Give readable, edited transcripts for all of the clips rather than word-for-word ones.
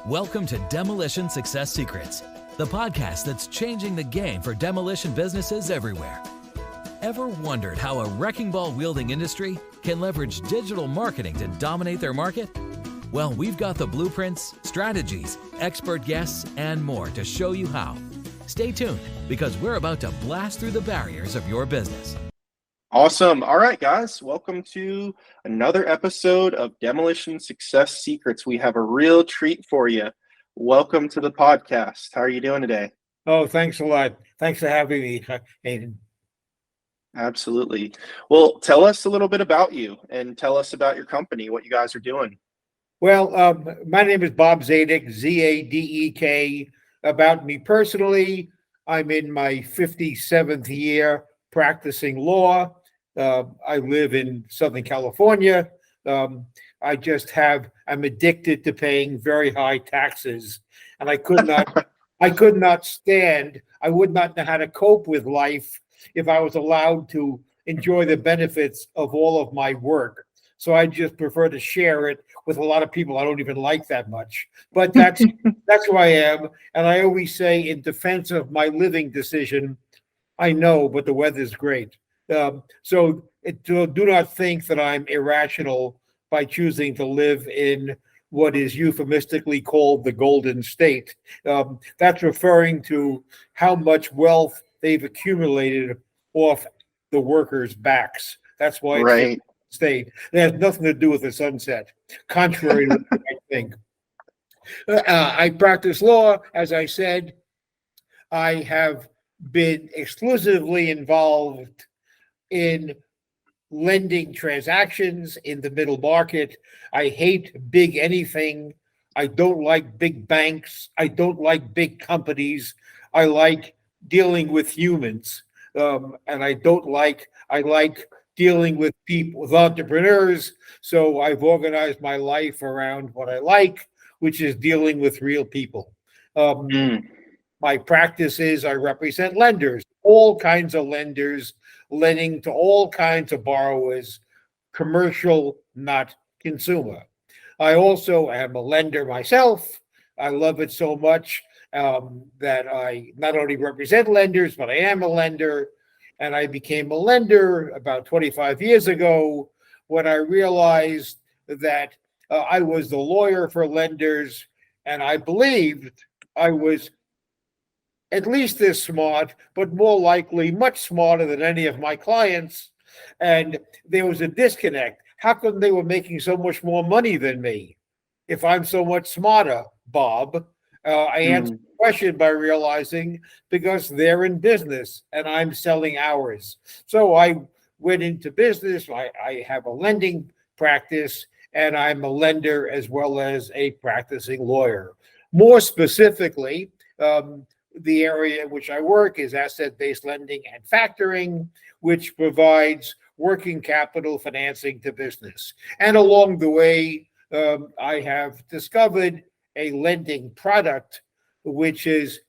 Welcome to Demolition Success Secrets, the podcast that's changing the game for demolition businesses everywhere. Ever wondered how a wrecking ball wielding industry can leverage digital marketing to dominate their market? Well, we've got the blueprints, strategies, expert guests, and more to show you how. Stay tuned, because we're about to blast through the barriers of your business. Awesome. All right, guys, welcome to another episode of Demolition Success Secrets. We have a real treat for you. Welcome to the podcast. How are you doing today? Oh, thanks a lot. Thanks for having me, Hayden. Absolutely. Well, tell us a little bit about you and tell us about your company, what you guys are doing. Well, my name is Bob Zadek, Z-A-D-E-K. About me personally, I'm in my 57th year practicing law. I live in Southern California. I'm addicted to paying very high taxes, and I would not know how to cope with life if I was allowed to enjoy the benefits of all of my work. So I just prefer to share it with a lot of people I don't even like that much. But that's who I am. And I always say, in defense of my living decision, I know, but the weather's great. So do not think that I'm irrational by choosing to live in what is euphemistically called the Golden State. That's referring to how much wealth they've accumulated off the workers' backs. That's why it's Right. the state. It has nothing to do with the sunset, contrary to what I think. I practice law, as I said. I have been exclusively involved in lending transactions in the middle market. I hate big anything. I don't like big banks. I don't like big companies. I like dealing with humans. And I like dealing with people, with entrepreneurs. So I've organized my life around what I like, which is dealing with real people. My practice is I represent lenders, all kinds of lenders, lending to all kinds of borrowers, commercial, not consumer. I also am a lender myself. I love it so much that I not only represent lenders, but I am a lender. And I became a lender about 25 years ago when I realized that I was the lawyer for lenders, and I believed I was at least as smart, but more likely much smarter than any of my clients. And there was a disconnect. How come they were making so much more money than me if I'm so much smarter, Bob? I answered the question by realizing because they're in business and I'm selling hours. So I went into business. I have a lending practice, and I'm a lender as well as a practicing lawyer. More specifically, the area in which I work is asset-based lending and factoring, which provides working capital financing to business. And along the way, I have discovered a lending product, which is,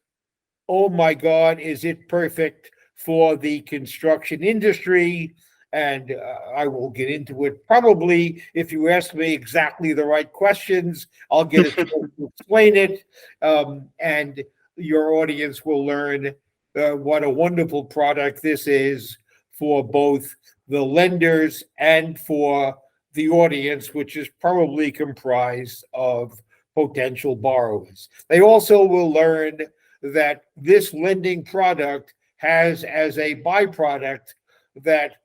oh my God, is it perfect for the construction industry? And I will get into it probably if you ask me exactly the right questions. I'll get a chance to explain it. And your audience will learn what a wonderful product this is for both the lenders and for the audience, which is probably comprised of potential borrowers. They also will learn that this lending product has as a byproduct that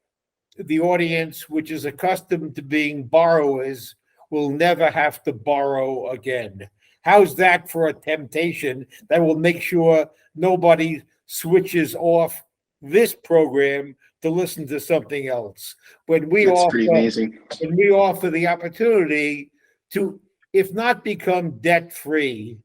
the audience, which is accustomed to being borrowers, will never have to borrow again. How's that for a temptation that will make sure nobody switches off this program to listen to something else? When we Pretty amazing. When we offer the opportunity to, if not become debt-free,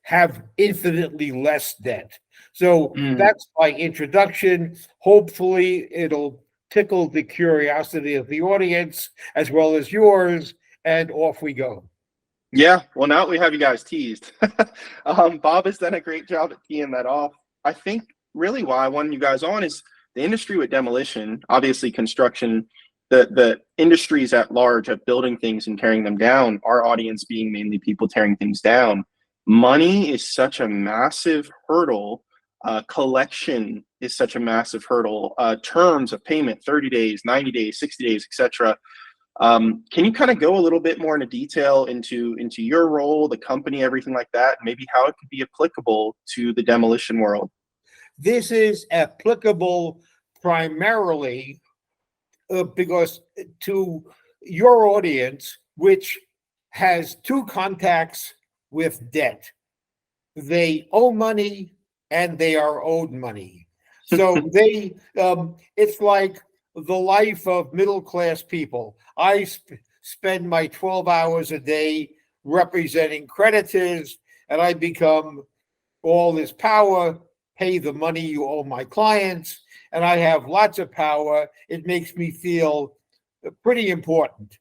have infinitely less debt. So that's my introduction. Hopefully it'll tickle the curiosity of the audience as well as yours, and off we go. Yeah, well, now we have you guys teased. Bob has done a great job at teeing that off. I think really why I wanted you guys on is the industry with demolition, obviously construction the industries at large of building things and tearing them down, our audience being mainly people tearing things down, money is such a massive hurdle. Collection is such a massive hurdle. Terms of payment, 30 days, 90 days, 60 days, etc. Can you kind of go a little bit more into detail into your role, the company, everything like that, maybe how it could be applicable to the demolition world? This is applicable primarily because to your audience, which has two contacts with debt. They owe money and they are owed money. So it's like the life of middle-class people. I spend my 12 hours a day representing creditors, and I become all this power, pay the money you owe my clients, and I have lots of power. It makes me feel pretty important.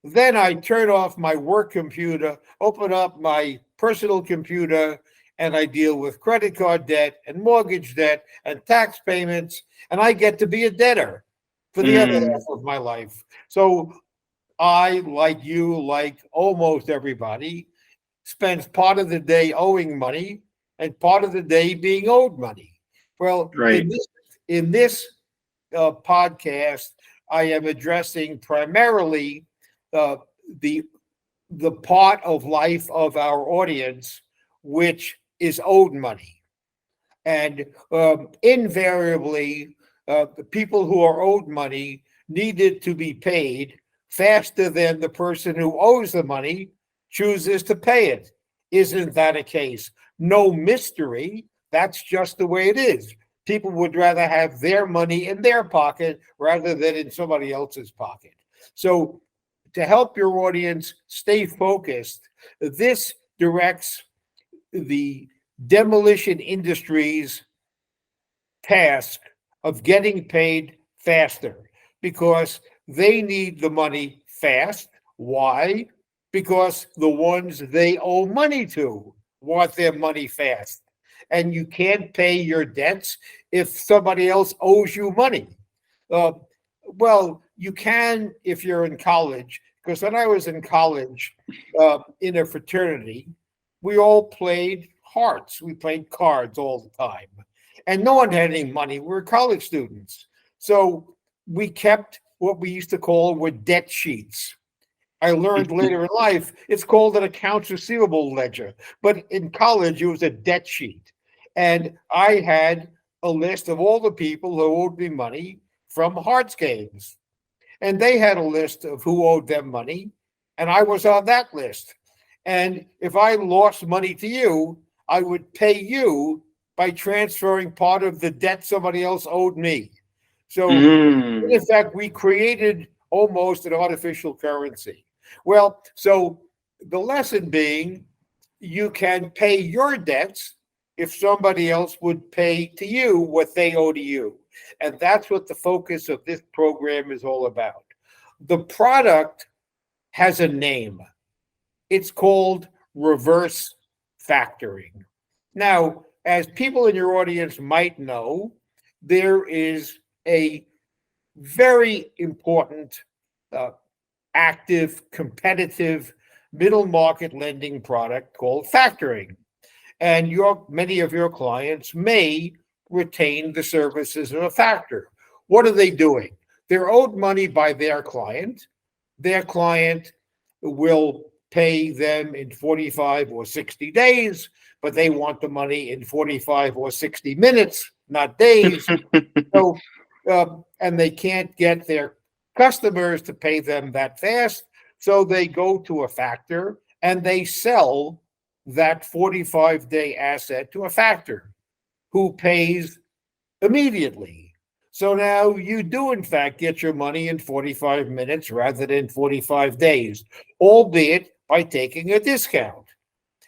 Then I turn off my work computer, open up my personal computer, and I deal with credit card debt and mortgage debt and tax payments, and I get to be a debtor for the other half of my life. So I, like you, like almost everybody, spends part of the day owing money and part of the day being owed money. Well, Right. in this podcast, I am addressing primarily the part of life of our audience which is owed money, and invariably, the people who are owed money needed to be paid faster than the person who owes the money chooses to pay it. Isn't that a case? No mystery. That's just the way it is. People would rather have their money in their pocket rather than in somebody else's pocket. So to help your audience stay focused, this directs the demolition industry's task of getting paid faster because they need the money fast. Why? Because the ones they owe money to want their money fast. And you can't pay your debts if somebody else owes you money. Well, you can if you're in college, because when I was in college in a fraternity, we all played hearts. We played cards all the time. And no one had any money. We were college students. So we kept what we used to call were debt sheets. I learned later in life, it's called an accounts receivable ledger. But in college, it was a debt sheet. And I had a list of all the people who owed me money from hearts games. And they had a list of who owed them money. And I was on that list. And if I lost money to you, I would pay you by transferring part of the debt somebody else owed me. So in fact, we created almost an artificial currency. Well, so the lesson being, you can pay your debts if somebody else would pay to you what they owe to you. And that's what the focus of this program is all about. The product has a name. It's called reverse factoring. Now, as people in your audience might know, there is a very important, active, competitive middle market lending product called factoring. And many of your clients may retain the services of a factor. What are they doing? They're owed money by their client. Their client will pay them in 45 or 60 days, but they want the money in 45 or 60 minutes, not days. So, and they can't get their customers to pay them that fast. So they go to a factor and they sell that 45-day asset to a factor who pays immediately. So now you do, in fact, get your money in 45 minutes rather than 45 days, albeit by taking a discount.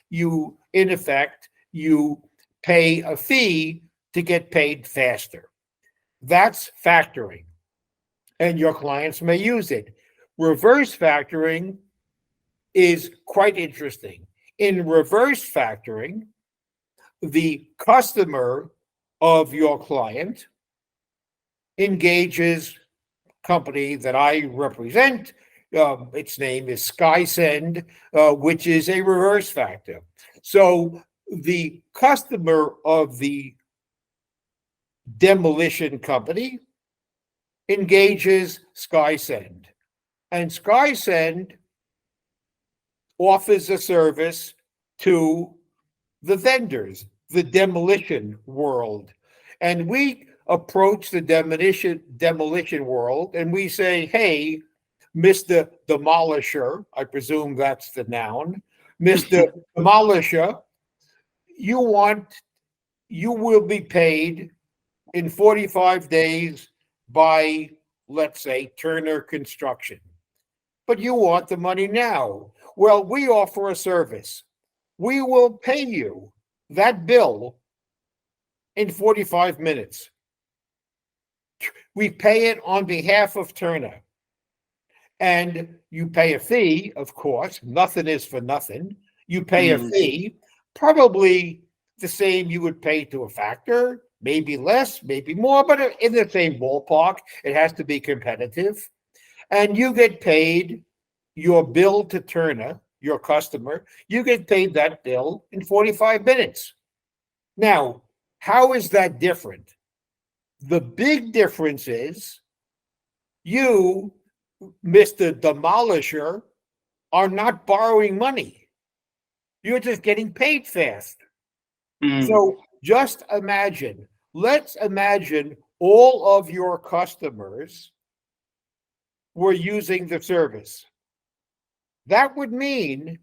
You, in effect, you pay a fee to get paid faster. That's factoring, and your clients may use it. Reverse factoring is quite interesting. In reverse factoring, the customer of your client engages company that I represent, its name is Skyscend, which is a reverse factor. So the customer of the demolition company engages Skyscend, and Skyscend offers a service to the vendors, the demolition world. And we approach the demolition world and we say, hey, Mr. Demolisher, I presume that's the noun, Mr. Demolisher, you will be paid in 45 days by, let's say, Turner Construction. But you want the money now. Well, we offer a service. We will pay you that bill in 45 minutes. We pay it on behalf of Turner. And you pay a fee, of course. Nothing is for nothing. You pay a fee, probably the same you would pay to a factor, maybe less, maybe more, but in the same ballpark. It has to be competitive. And you get paid your bill to Turner, your customer, you get paid that bill in 45 minutes. Now, how is that different? The big difference is you, Mr. Demolisher, are not borrowing money. You're just getting paid fast. So just imagine, let's imagine all of your customers were using the service. That would mean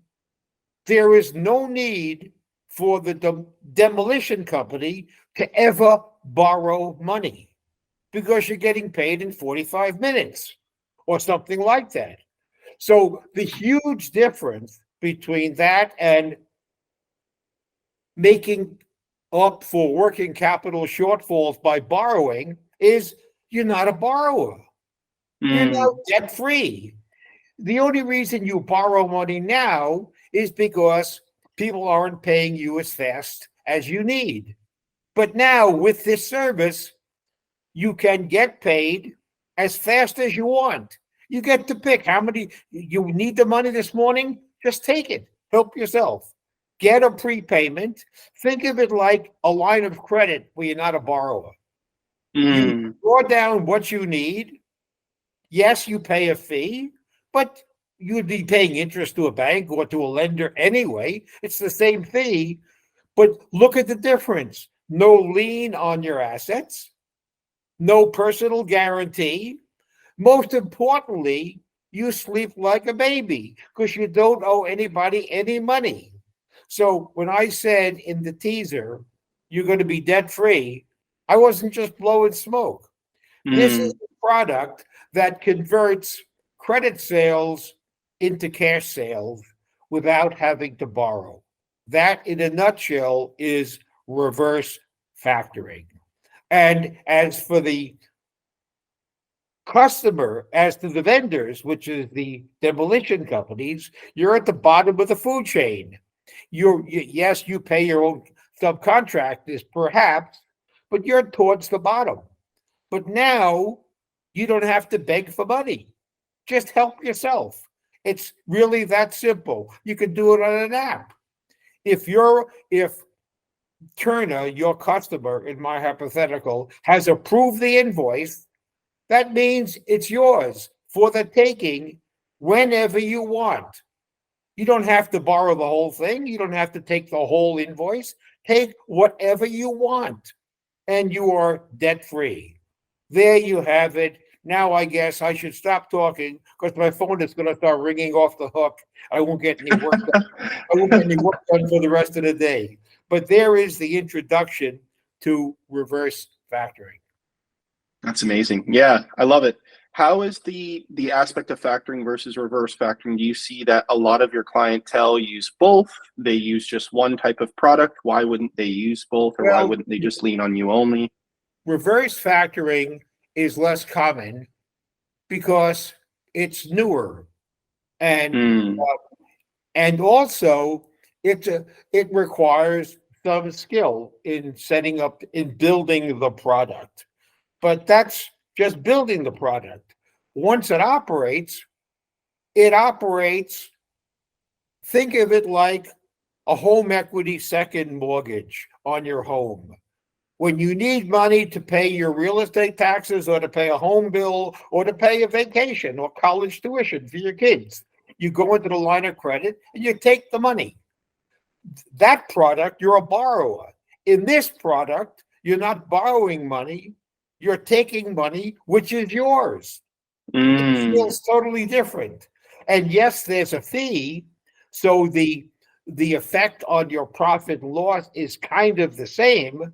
there is no need for the demolition company to ever borrow money because you're getting paid in 45 minutes or something like that. So the huge difference between that and making up for working capital shortfalls by borrowing is you're not a borrower. You're now debt-free. The only reason you borrow money now is because people aren't paying you as fast as you need. But now with this service, you can get paid as fast as you want. You get to pick how many, you need the money this morning, just take it. Help yourself. Get a prepayment. Think of it like a line of credit where you're not a borrower. You draw down what you need. Yes, you pay a fee, but you'd be paying interest to a bank or to a lender anyway. It's the same fee, but look at the difference. No lien on your assets, no personal guarantee. Most importantly, you sleep like a baby because you don't owe anybody any money. So when I said in the teaser, you're going to be debt-free, I wasn't just blowing smoke. This is a product that converts credit sales into cash sales without having to borrow. That, in a nutshell, is reverse factoring. And as for the customer, as to the vendors, which is the demolition companies, you're at the bottom of the food chain. Yes, you pay your own subcontractors, perhaps, but you're towards the bottom. But now you don't have to beg for money. Just help yourself. It's really that simple. You can do it on an app. If Turner, your customer, in my hypothetical, has approved the invoice, that means it's yours for the taking whenever you want. You don't have to borrow the whole thing. You don't have to take the whole invoice. Take whatever you want, and you are debt-free. There you have it. Now I guess I should stop talking because my phone is going to start ringing off the hook. I won't get any work done. I won't get any work done for the rest of the day. But there is the introduction to reverse factoring. That's amazing. Yeah, I love it. How is the aspect of factoring versus reverse factoring? Do you see that a lot of your clientele use both? They use just one type of product. Why wouldn't they use both, or why wouldn't they just lean on you only? Reverse factoring is less common because it's newer, and also it requires some skill in building the product. But that's just building the product. once it operates, think of it like a home equity second mortgage on your home. When you need money to pay your real estate taxes or to pay a home bill or to pay a vacation or college tuition for your kids, you go into the line of credit and you take the money. That product, you're a borrower. In this product, you're not borrowing money, you're taking money, which is yours. It feels totally different. And yes, there's a fee, so the effect on your profit and loss is kind of the same,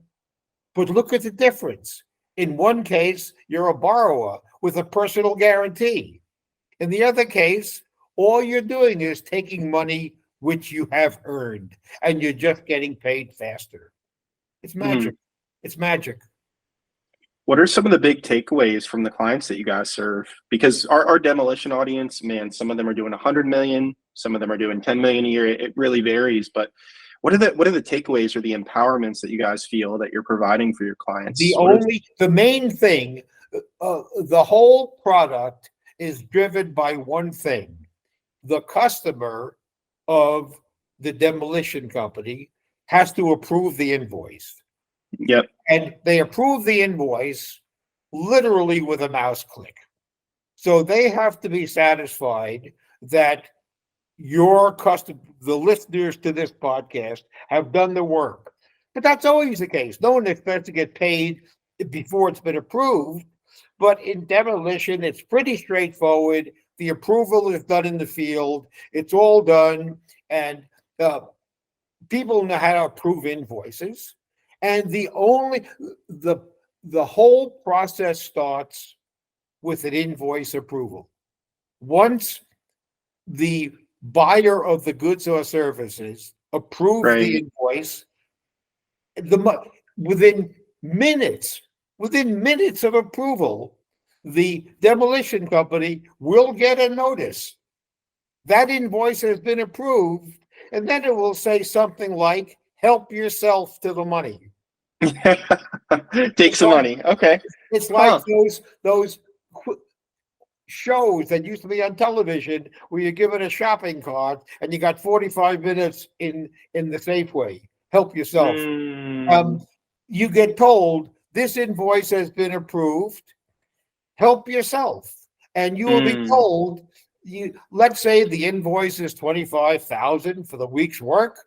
but look at the difference. In one case, you're a borrower with a personal guarantee. In the other case, all you're doing is taking money which you have earned, and you're just getting paid faster. It's magic. It's magic. What are some of the big takeaways from the clients that you guys serve? Because our demolition audience, man, some of them are doing 100 million, some of them are doing 10 million a year. It really varies. But what are the takeaways or the empowerments that you guys feel that you're providing for your clients? The main thing, the whole product is driven by one thing: the customer of the demolition company has to approve the invoice. Yep. And they approve the invoice literally with a mouse click. So they have to be satisfied that your customer, the listeners to this podcast, have done the work. But that's always the case. No one expects to get paid before it's been approved. But in demolition, it's pretty straightforward. The approval is done in the field. It's all done. And people know how to approve invoices. And the whole process starts with an invoice approval. Once the buyer of the goods or services approves the invoice, within minutes of approval, the demolition company will get a notice that invoice has been approved, and then it will say something like, "Help yourself to the money." Take some money. Okay. It's like those shows that used to be on television where you're given a shopping cart and you got 45 minutes in the Safeway. Help yourself. You get told this invoice has been approved. Help yourself. And you will be told, let's say the invoice is $25,000 for the week's work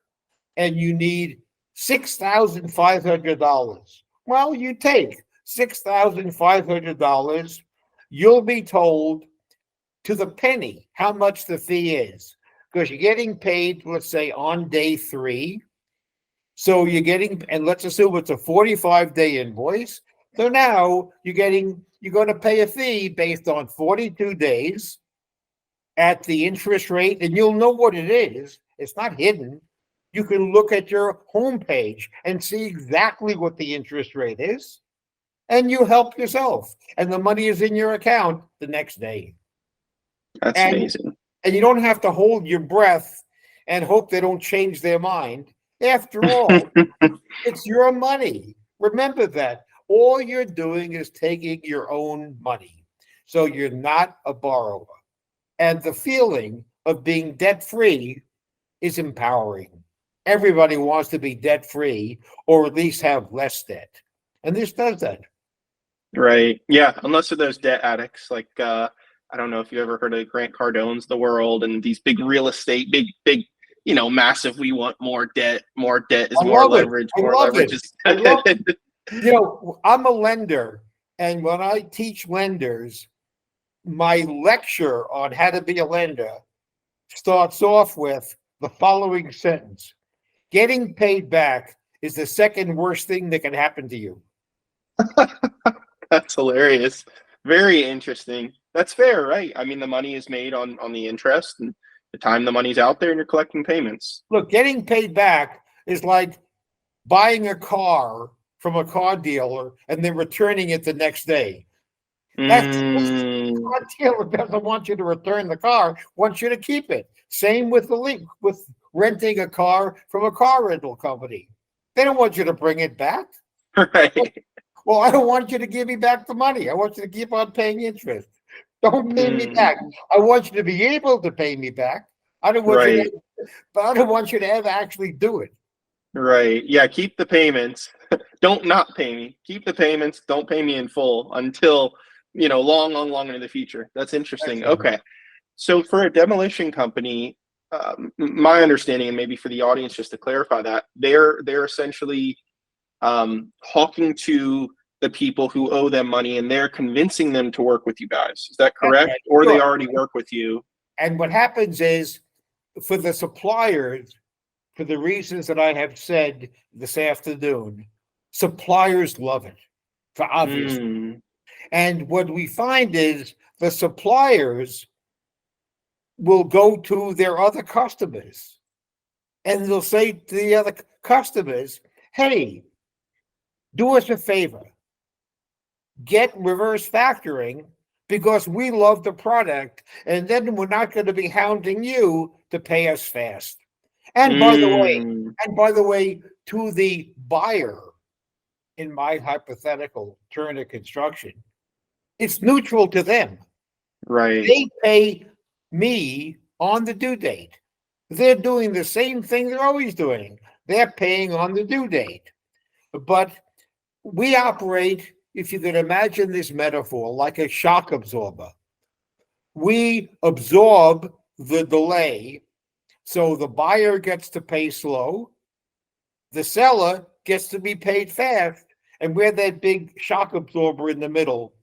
and you need $6,500. Well, you take $6,500. You'll be told to the penny how much the fee is, because you're getting paid, let's say, on day 3. So you're getting, and let's assume it's a 45-day invoice. So now you're going to pay a fee based on 42 days at the interest rate, and you'll know what it is. It's not hidden. You can look at your homepage and see exactly what the interest rate is, and you help yourself. And the money is in your account the next day. That's amazing. And you don't have to hold your breath and hope they don't change their mind. After all, it's your money. Remember that. All you're doing is taking your own money. So you're not a borrower. And the feeling of being debt-free is empowering. Everybody wants to be debt-free or at least have less debt. And this does that. Right. Yeah. Unless they're those debt addicts, like, I don't know if you ever heard of Grant Cardone's The World and these big real estate, big, massive, we want more debt is more leverage, more leverage is. I'm a lender. And when I teach lenders, my lecture on how to be a lender starts off with the following sentence: getting paid back is the second worst thing that can happen to you. That's hilarious. Very interesting. That's fair, right? I mean, the money is made on the interest and the time the money's out there and you're collecting payments. Look, getting paid back is like buying a car from a car dealer and then returning it the next day. That's the car dealer doesn't want you to return the car, wants you to keep it. Same with with renting a car from a car rental company. They don't want you to bring it back. Right. Well, I don't want you to give me back the money. I want you to keep on paying interest. Don't pay me back. I want you to be able to pay me back. I don't want you Right. to, but I don't want you to ever actually do it. Right. Yeah. Keep the payments. Don't not pay me. Keep the payments. Don't pay me in full until, long, long, long into the future. That's interesting. Excellent. Okay. So for a demolition company, my understanding, and maybe for the audience, just to clarify that, they're essentially talking to the people who owe them money, and they're convincing them to work with you guys. Is that That's correct? right. Or they Sure. already work with you? And what happens is, for the suppliers, for the reasons that I have said this afternoon, suppliers love it, for obvious. Mm, And what we find is the suppliers will go to their other customers and they'll say to the other customers, hey, do us a favor, get reverse factoring because we love the product, and then we're not going to be hounding you to pay us fast. And by the way, to the buyer, in my hypothetical Turner Construction, it's neutral to them. right. They pay me on the due date. They're doing the same thing they're always doing. They're paying on the due date. But we operate, if you could imagine this metaphor, like a shock absorber. We absorb the delay, so the buyer gets to pay slow, the seller gets to be paid fast, and we're that big shock absorber in the middle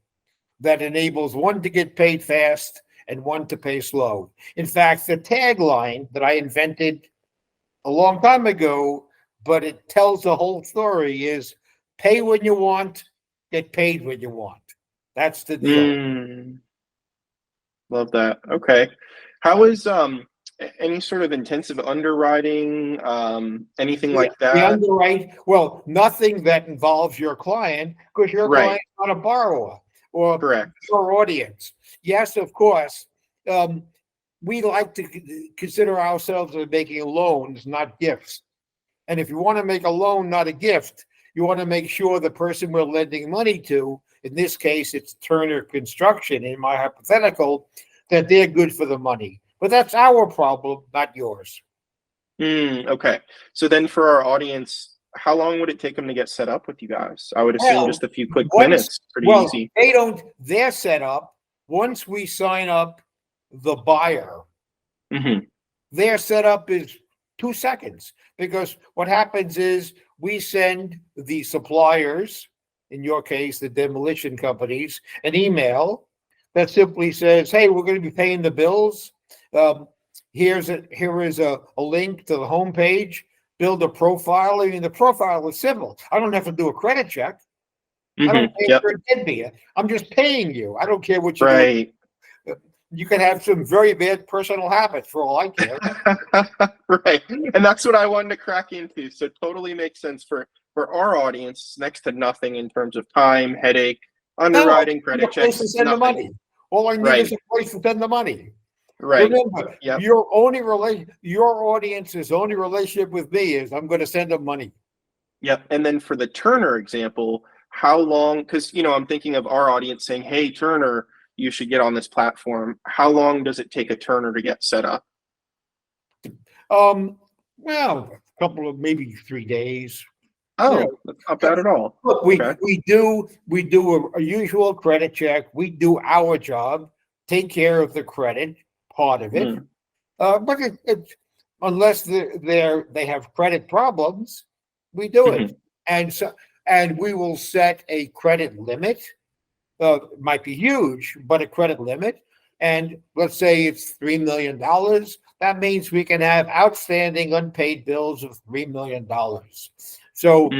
that enables one to get paid fast and one to pay slow. In fact, the tagline that I invented a long time ago, but it tells the whole story, is pay when you want, get paid when you want. That's the deal. Love that. Okay. How is any sort of intensive underwriting, anything like The that? underwrite, well, nothing that involves your client, because your Right. client's not a borrower or Correct. your audience. Yes, of course. We like to consider ourselves as making loans, not gifts. And if you want to make a loan, not a gift, you want to make sure the person we're lending money to, in this case, it's Turner Construction, in my hypothetical, that they're good for the money. But that's our problem, not yours. Okay. So then for our audience, how long would it take them to get set up with you guys? I would assume Well, just a few quick minutes. Pretty easy. They're set up. Once we sign up the buyer, their setup is 2 seconds, because what happens is we send the suppliers, in your case, the demolition companies, an email that simply says, hey, we're going to be paying the bills. Here is a link to the homepage. Build a profile. I mean, the profile is simple. I don't have to do a credit check. I don't pay for a kid. I'm just paying you. I don't care what you do. Right. You can have some very bad personal habits for all I care. Right. And that's what I wanted to crack into. So totally makes sense for our audience. Next to nothing in terms of time, headache, underwriting, credit checks. Send the money. All I need is a place to send the money. Right. Remember, your audience's only relationship with me is I'm going to send them money. Yep. And then for the Turner example, how long, because I'm thinking of our audience saying, hey, Turner, you should get on this platform. How long does it take a Turner to get set up? Well, a couple of, maybe 3 days. Oh, that's not bad at all. Look, we do a usual credit check. We do our job, take care of the credit part of it. But unless they have credit problems, we do it. And we will set a credit limit. It might be huge, but a credit limit. And let's say it's $3 million. That means we can have outstanding unpaid bills of $3 million. So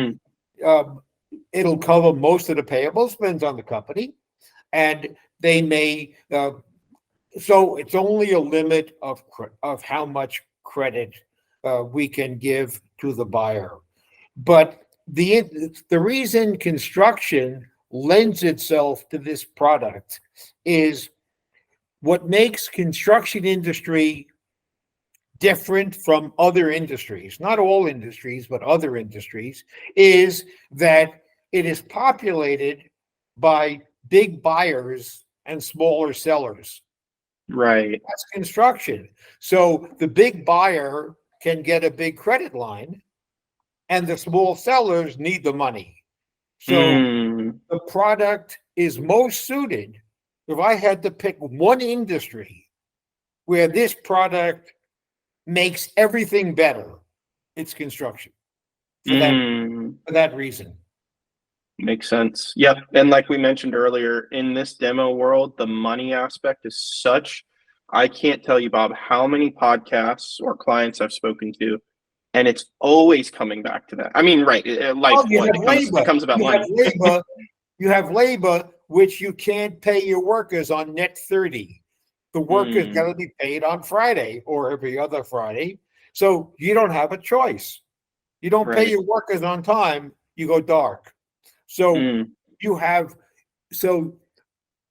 it'll cover most of the payables, depends on the company. And they may, so it's only a limit of how much credit we can give to the buyer. But the reason construction lends itself to this product is what makes construction industry different from other industries, not all industries, but other industries, is that it is populated by big buyers and smaller sellers. Right. That's construction. So the big buyer can get a big credit line, and the small sellers need the money. So the product is most suited. If I had to pick one industry where this product makes everything better, it's construction. For that reason. Makes sense. Yep. And like we mentioned earlier, in this demo world, the money aspect is such, I can't tell you, Bob, how many podcasts or clients I've spoken to, and it's always coming back to that. I mean, right. Life, it becomes about money. You have labor, which you can't pay your workers on net 30. The workers got to be paid on Friday or every other Friday. So you don't have a choice. You don't pay your workers on time, you go dark. So so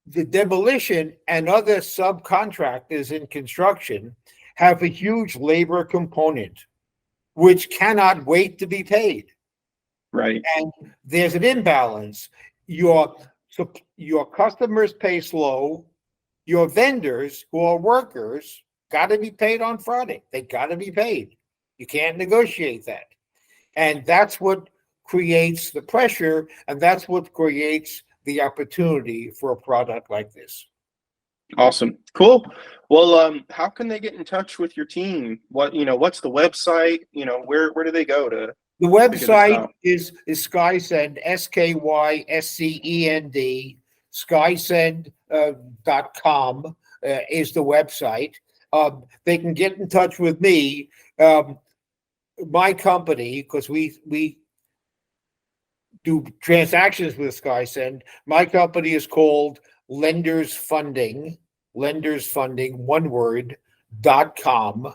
the demolition and other subcontractors in construction have a huge labor component, which cannot wait to be paid. Right. And there's an imbalance. Your customers pay slow. Your vendors, who are workers, got to be paid on Friday. They got to be paid. You can't negotiate that. And that's what creates the pressure, and that's what creates the opportunity for a product like this. Awesome. Cool. Well, how can they get in touch with your team? What's the website? Where do they go to? The website is Skyscend, SKYSCEND, Skyscend.com is the website. They can get in touch with me. My company, because we do transactions with Skyscend. My company is called Lenders Funding, one word, .com.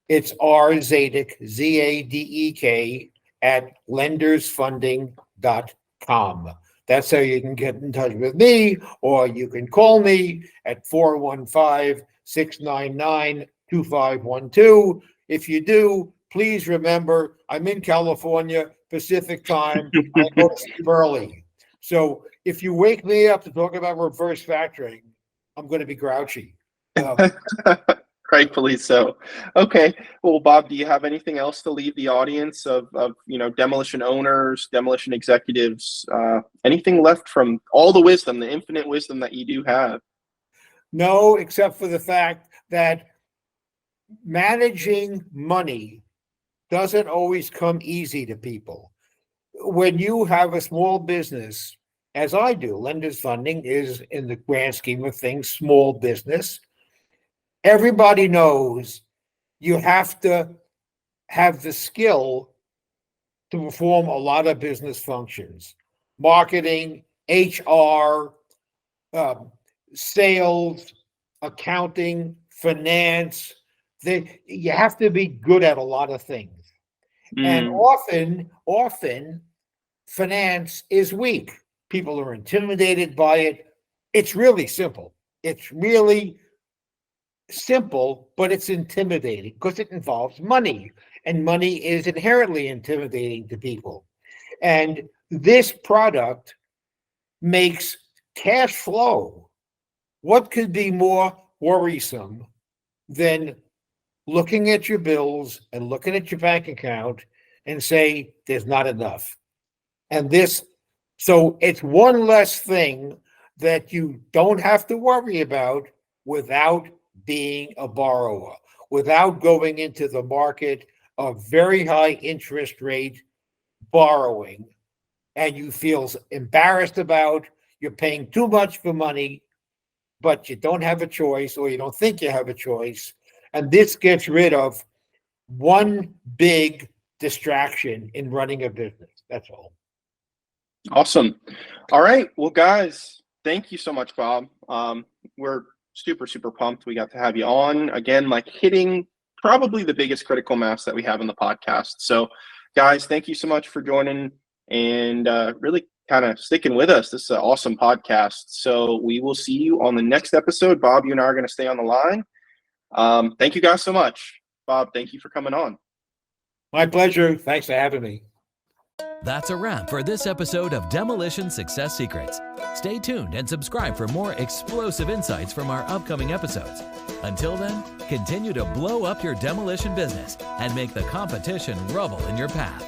It's Zadek, Zadek, at lendersfunding.com. That's how you can get in touch with me, or you can call me at 415-699-2512. If you do, please remember, I'm in California, Pacific time. I go to sleep early. So if you wake me up to talk about reverse factoring, I'm going to be grouchy. Rightfully so. Okay. Well, Bob, do you have anything else to leave the audience of demolition owners, demolition executives, anything left from all the wisdom, the infinite wisdom that you do have? No, except for the fact that managing money doesn't always come easy to people. When you have a small business, as I do, Lenders Funding is, in the grand scheme of things, small business. Everybody knows you have to have the skill to perform a lot of business functions: marketing, HR, sales, accounting, finance. You have to be good at a lot of things. And often finance is weak. People are intimidated by it. It's really simple. It's really simple, but it's intimidating because it involves money, and money is inherently intimidating to people. And this product makes cash flow. What could be more worrisome than looking at your bills and looking at your bank account and say there's not enough? And so it's one less thing that you don't have to worry about without being a borrower, without going into the market of very high interest rate borrowing, and you feel embarrassed about, you're paying too much for money, but you don't have a choice, or you don't think you have a choice. And this gets rid of one big distraction in running a business. That's all. Awesome. All right. Well, guys, thank you so much, Bob. We're super, super pumped we got to have you on again, hitting probably the biggest critical mass that we have in the podcast. So, guys, thank you so much for joining and really kind of sticking with us. This is an awesome podcast. So we will see you on the next episode. Bob, you and I are going to stay on the line. Thank you guys so much. Bob, thank you for coming on. My pleasure. Thanks for having me. That's a wrap for this episode of Demolition Success Secrets. Stay tuned and subscribe for more explosive insights from our upcoming episodes. Until then, continue to blow up your demolition business and make the competition rubble in your path.